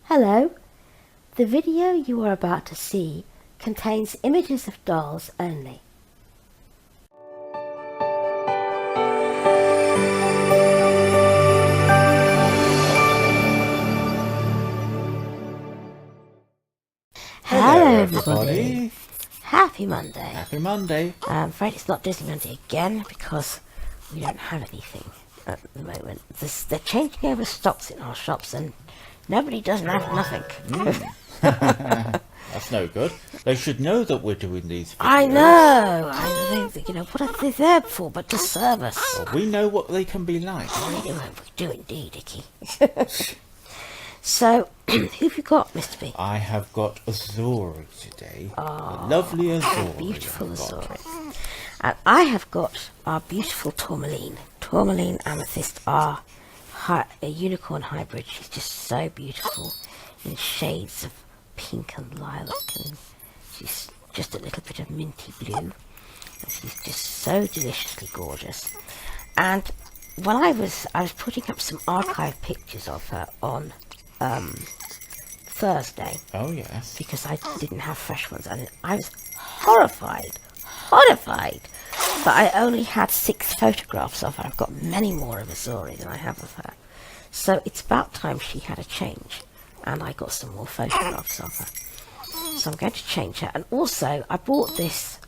Hello. The video you are about to see contains images of dolls only. Hello everybody. Happy Monday. Happy Monday. I'm afraid it's not Disney Monday again because we don't have anything at the moment. They're changing over stocks in our shops and nobody does have nothing. That's no good. They should know that we're doing these videos. I know. I think, what are they there for but to serve us? Well, we know what they can be like. We do indeed, Icky. So, who have you got, Mr. B? I have got Azuri today. The lovely Azuri. Beautiful Azuri. And I have got our beautiful Tourmaline. Tourmaline Amethyst, our a unicorn hybrid. She's just so beautiful in shades of pink and lilac, and she's just a little bit of minty blue. And she's just so deliciously gorgeous. And when I was putting up some archive pictures of her on Thursday. Oh yes. Because I didn't have fresh ones, and I was horrified that I only had 6 photographs of her. I've got many more of Azuri than I have of her. So it's about time she had a change, and I got some more photographs of her. So I'm going to change her. And also, I bought this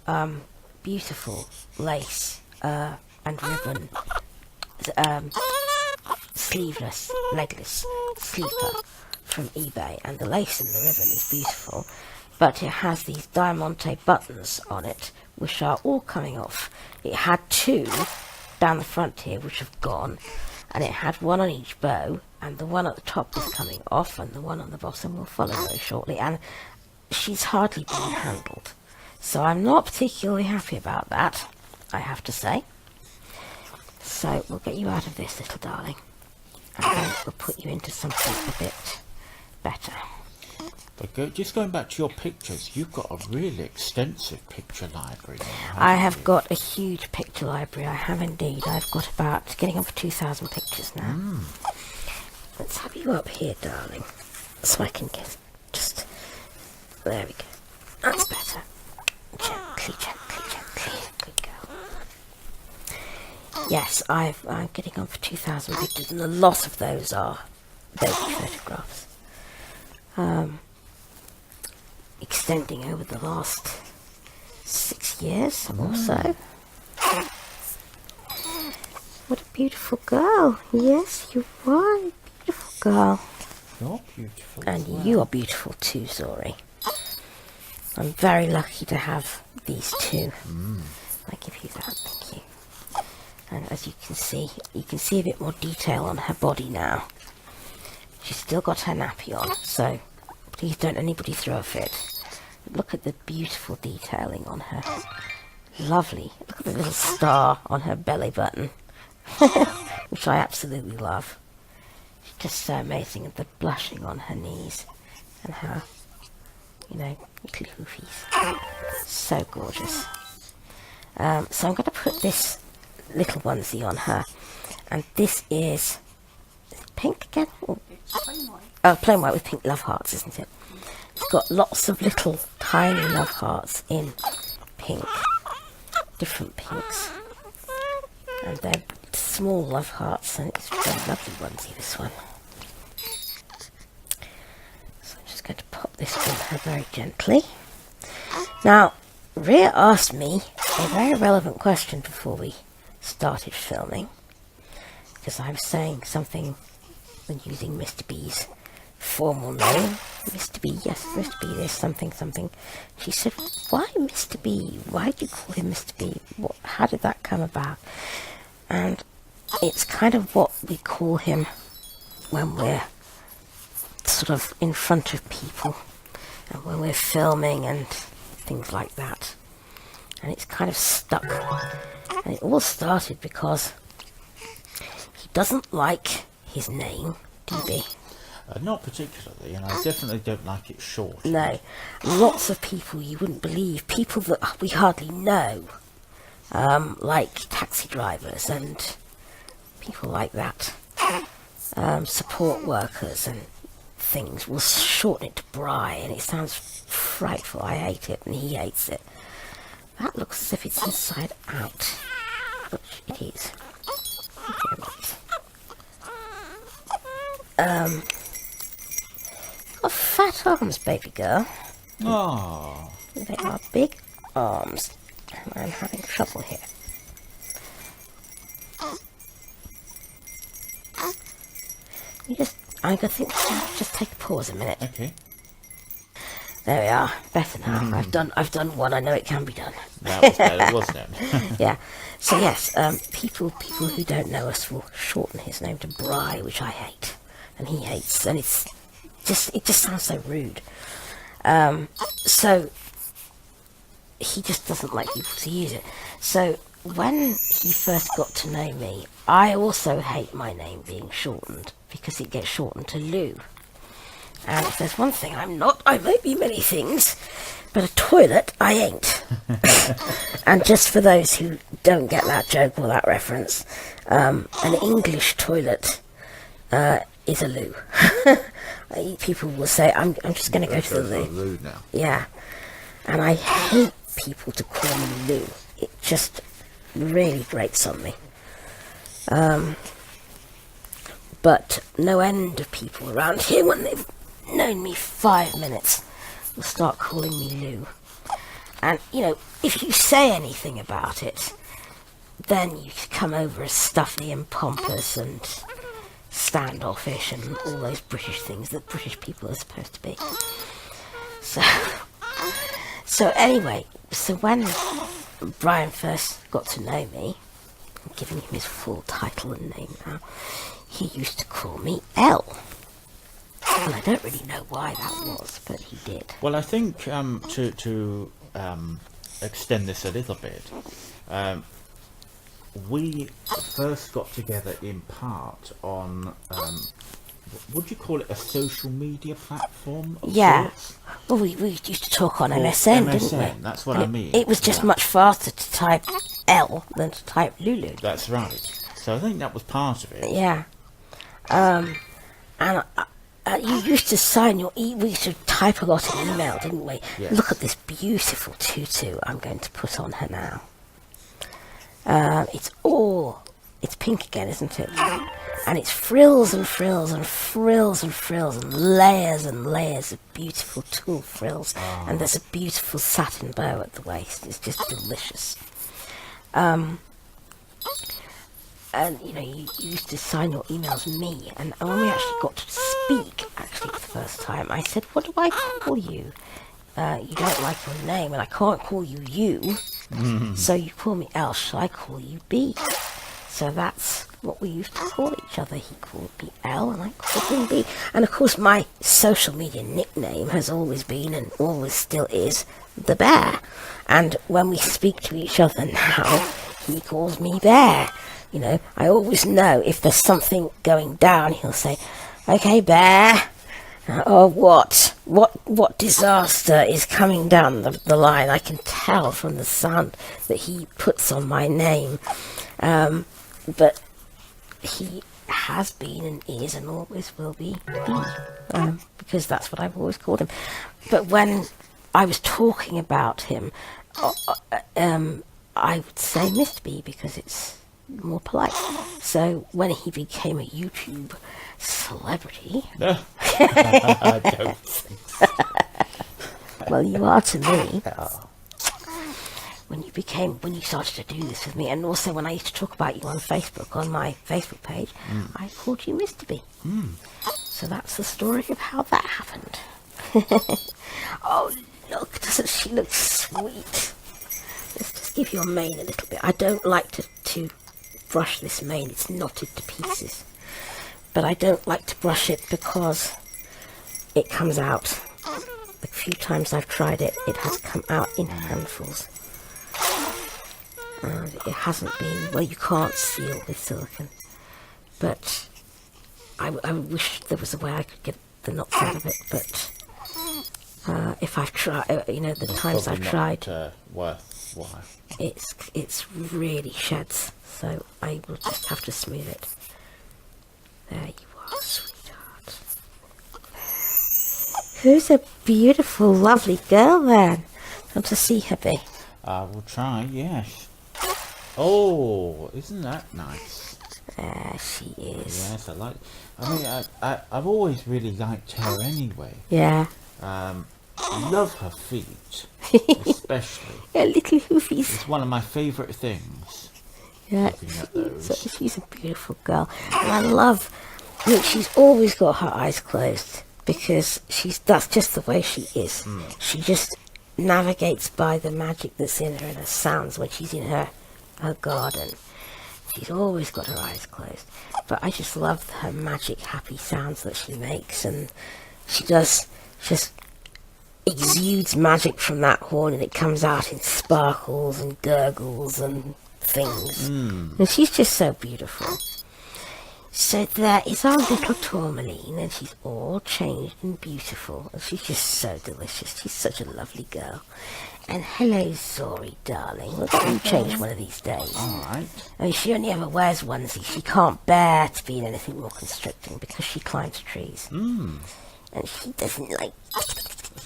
beautiful lace and ribbon sleeveless, legless sleeper from eBay, and the lace and the ribbon is beautiful, but it has these diamante buttons on it which are all coming off. It had 2 down the front here which have gone, and it had 1 on each bow, and the one at the top is coming off and the one on the bottom will follow very shortly, and she's hardly been handled, so I'm not particularly happy about that, I have to say. So we'll get you out of this, little darling, and then we'll put you into something a bit better. But just going back to your pictures, you've got a really extensive picture library. I have got a huge picture library, I have indeed. I've got about getting up for 2,000 pictures now. Let's have you up here, darling, so I can get just... There we go. That's better. Gently. Good girl. Yes, I'm getting on for 2,000 pictures, and a lot of those are baby photographs. Extending over the last 6 years or so. What a beautiful girl. Yes, you are a beautiful girl. You're beautiful. And you are beautiful too, Zori. I'm very lucky to have these 2. I give you that, thank you. And as you can see a bit more detail on her body now. She's still got her nappy on, so please don't anybody throw a fit. Look at the beautiful detailing on her. Lovely. Look at the little star on her belly button, which I absolutely love. She's just so amazing. And the blushing on her knees and her, little hoofies. So gorgeous. So I'm going to put this little onesie on her, and this is it pink again? Plain white with pink love hearts, isn't it? It's got lots of little tiny love hearts in pink, different pinks, and they're small love hearts, and it's a very lovely onesie, this one. So I'm just going to pop this on her very gently. Now, Rhea asked me a very relevant question before we started filming, because I was saying something when using Mr. B's formal name. Mr. B, yes, Mr. B, there's something. She said, why Mr. B? Why do you call him Mr. B? How did that come about? And it's kind of what we call him when we're sort of in front of people, and when we're filming and things like that. And it's kind of stuck. And it all started because he doesn't like his name, DB. Not particularly, and I definitely don't like it short. No. Lots of people you wouldn't believe, people that we hardly know, like taxi drivers and people like that, support workers and things will shorten it to Bry, and it sounds frightful. I hate it, and he hates it. That looks as if it's inside out, which it is. Got fat arms, baby girl. Oh. They are big arms, and I'm having trouble here. I'm going to think, just take a pause a minute. Okay. There we are. Better now. I've done one. I know it can be done. That was better, wasn't it? Yeah. So yes, people who don't know us will shorten his name to Bry, which I hate, and he hates, and it just sounds so rude. So he just doesn't like people to use it. So when he first got to know me, I also hate my name being shortened because it gets shortened to Lou. And if there's one thing I'm not, I might be many things, but a toilet I ain't. And just for those who don't get that joke or that reference, an English toilet is a loo. People will say, I'm just going to go to the loo. Now. Yeah. And I hate people to call me Lou. It just really grates on me. But no end of people around here, when they've known me 5 minutes, will start calling me Lou. And, you know, if you say anything about it, then you come over as stuffy and pompous and standoffish and all those British things that British people are supposed to be. So anyway, so when Brian first got to know me, I'm giving him his full title and name now, he used to call me Elle. And I don't really know why that was, but he did. Well, I think to extend this a little bit, we first got together in part on, would you call it a social media platform? Yeah. Sorts? Well, we used to talk on MSN, didn't we? That's what I mean. It was just much faster to type L than to type Lulu. That's right. So I think that was part of it. Yeah. And you used to sign your we used to type a lot in email, didn't we? Yes. Look at this beautiful tutu I'm going to put on her now. It's pink again, isn't it? And it's frills and frills and frills and frills and layers of beautiful tulle frills. Oh. And there's a beautiful satin bow at the waist. It's just delicious. And, you know, you used to sign your emails me. And when we actually got to speak, for the first time, I said, what do I call you? You don't like your name, and I can't call you you. So you call me L, shall I call you B? So that's what we used to call each other. He called me L, and I called him B. And of course, my social media nickname has always been, and always still is, the Bear. And when we speak to each other now, he calls me Bear. You know, I always know if there's something going down, he'll say, okay, Bear. Oh, what disaster is coming down the line? I can tell from the sound that he puts on my name. But he has been and is and always will be B, because that's what I've always called him. But when I was talking about him, I would say Mr. B because it's more polite. So when he became a YouTube celebrity, I don't think so. well, you are to me. When you started to do this with me, and also when I used to talk about you on Facebook, on my Facebook page, I called you Mr. B. So that's the story of how that happened. Oh, look, doesn't she look sweet? Let's just give your mane a little bit. I don't like to brush this mane, it's knotted to pieces. But I don't like to brush it because it comes out. The few times I've tried it, it has come out in handfuls. And it hasn't been, well, you can't seal with silicone. But I wish there was a way I could get the knots out of it, but if I've tried, you know, the times I've tried, worthwhile. it's really sheds, so I will just have to smooth it. There you are, sweetheart. There. Who's a beautiful, lovely girl then? Want to see her, Bee? I will try, yes. Oh, isn't that nice? There she is. Yes, I like. I mean, I've always really liked her anyway. Yeah. Love her feet, especially. Yeah, little hoofies. It's one of my favourite things. Yeah, Looking at those. she's a beautiful girl. And I love, look, she's always got her eyes closed because that's just the way she is. She just navigates by the magic that's in her and her sounds when she's in her garden. She's always got her eyes closed. But I just love her magic happy sounds that she makes, and she does just exudes magic from that horn, and it comes out in sparkles and gurgles and things. And she's just so beautiful. So there is our little Tourmaline, and she's all changed and beautiful, and she's just so delicious. She's such a lovely girl. And hello, Zori, darling. We'll get you changed one of these days. All right. I mean, she only ever wears onesie. She can't bear to be in anything more constricting because she climbs trees. And she doesn't like...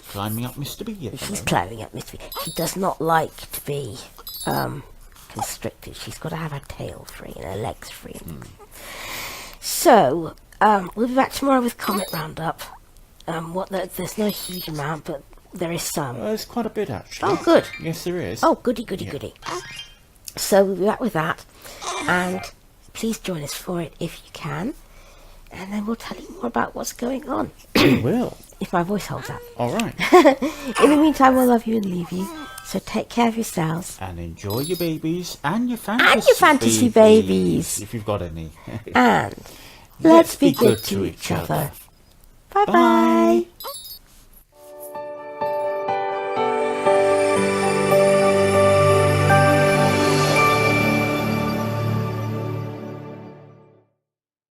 Climbing up Mr. B. She's climbing up Mr. B. She does not like to be constricted. She's got to have her tail free and her legs free. So, we'll be back tomorrow with Comet Roundup. There's no huge amount, but there is some. There's quite a bit, actually. Oh, good. Yes, there is. Oh, goody, goody, goody. So we'll be back with that. And please join us for it if you can. And then we'll tell you more about what's going on. We will. If my voice holds up. All right. In the meantime, we'll love you and leave you. So take care of yourselves. And enjoy your babies and your fantasy, babies. If you've got any. And let's be good to each other. Bye-bye.